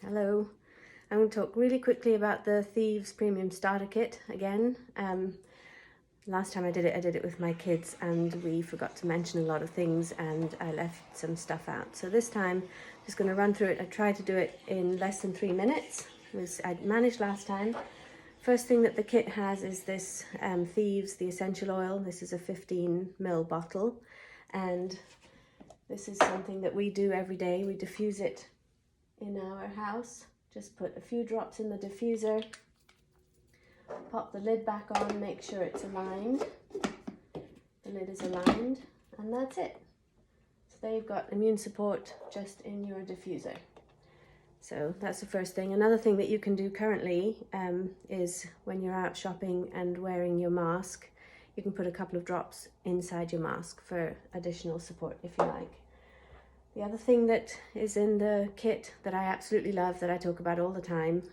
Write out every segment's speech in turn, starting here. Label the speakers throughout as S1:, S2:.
S1: Hello. I'm going to talk really quickly about the Thieves Premium Starter Kit again. Last time I did it with my kids and we forgot to mention a lot of things and I left some stuff out. So this time I'm just going to run through it. I tried to do it in less than 3 minutes, which I managed last time. First thing that the kit has is this Thieves, the essential oil. This is a 15 ml bottle and this is something that we do every day. We diffuse it in our house. Just put a few drops in the diffuser, pop the lid back on, make sure it's aligned. The lid is aligned, and that's it. So there you've got immune support just in your diffuser. So that's the first thing. Another thing that you can do currently is when you're out shopping and wearing your mask, you can put a couple of drops inside your mask for additional support if you like. The other thing that is in the kit that I absolutely love, that I talk about all the time,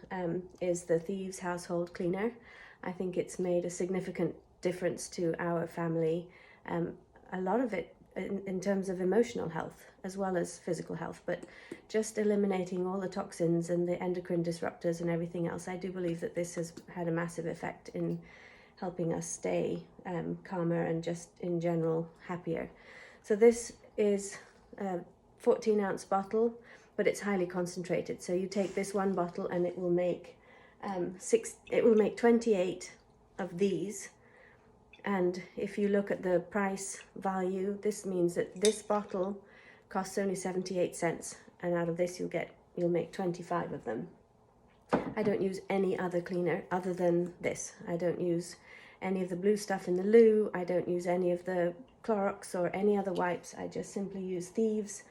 S1: is the Thieves Household Cleaner. I think it's made a significant difference to our family. A lot of it in terms of emotional health as well as physical health, but just eliminating all the toxins and the endocrine disruptors and everything else. I do believe that this has had a massive effect in helping us stay calmer and just in general happier. So this is 14-ounce bottle, but it's highly concentrated. So you take this one bottle and it will make 28 of these. And if you look at the price value, this means that this bottle costs only 78 cents, and out of this you'll make 25 of them. I don't use any other cleaner other than this. I don't use any of the blue stuff in the loo. I don't use any of the Clorox or any other wipes. I just simply use Thieves.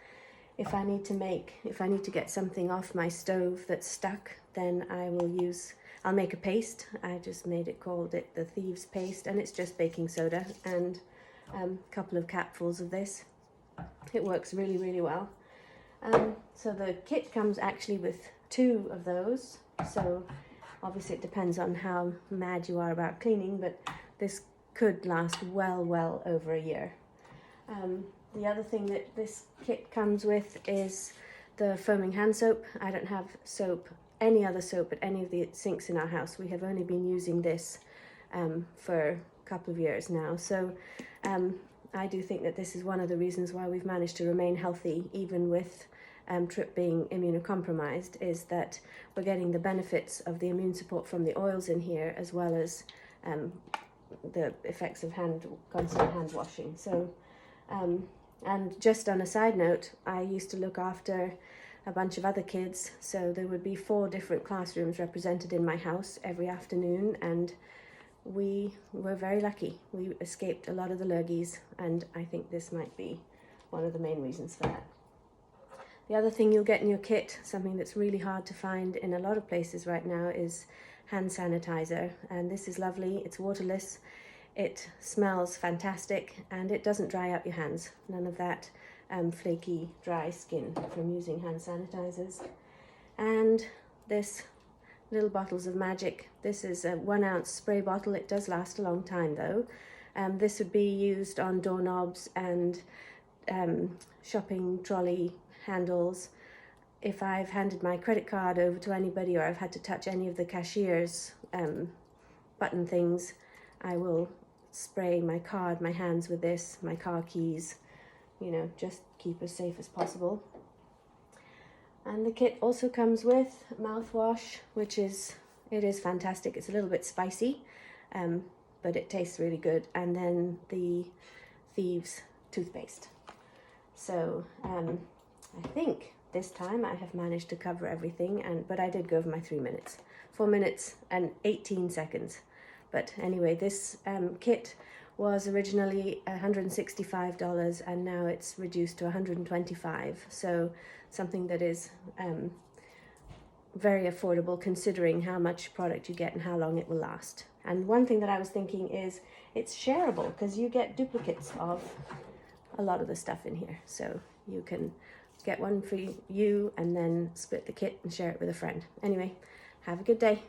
S1: If I need to get something off my stove that's stuck, then I'll make a paste. I just called it the Thieves paste, and it's just baking soda and a couple of capfuls of this. It works really, really well. So the kit comes actually with 2 of those. So obviously it depends on how mad you are about cleaning, but this could last well over a year. The other thing that this kit comes with is the foaming hand soap. I don't have any other soap at any of the sinks in our house. We have only been using this for a couple of years now. So I do think that this is one of the reasons why we've managed to remain healthy, even with Trip being immunocompromised, is that we're getting the benefits of the immune support from the oils in here, as well as the effects of constant hand washing. So and just on a side note, I used to look after a bunch of other kids, so there would be 4 different classrooms represented in my house every afternoon, and we were very lucky. We escaped a lot of the lurgies, and I think this might be one of the main reasons for that. The other thing you'll get in your kit, something that's really hard to find in a lot of places right now, is hand sanitizer, and this is lovely. It's waterless. It smells fantastic and it doesn't dry out your hands. None of that flaky, dry skin from using hand sanitizers. And this little bottles of magic. This is a 1-ounce spray bottle. It does last a long time though. This would be used on doorknobs and shopping trolley handles. If I've handed my credit card over to anybody or I've had to touch any of the cashier's button things, I will spray my card, my hands with this, my car keys, just keep as safe as possible. And the kit also comes with mouthwash, which is fantastic. It's a little bit spicy, but it tastes really good. And then the Thieves toothpaste. So I think this time I have managed to cover everything, but I did go over my 3 minutes. 4 minutes and 18 seconds. But anyway, this kit was originally $165 and now it's reduced to $125. So something that is very affordable considering how much product you get and how long it will last. And one thing that I was thinking is it's shareable because you get duplicates of a lot of the stuff in here. So you can get one for you and then split the kit and share it with a friend. Anyway, have a good day.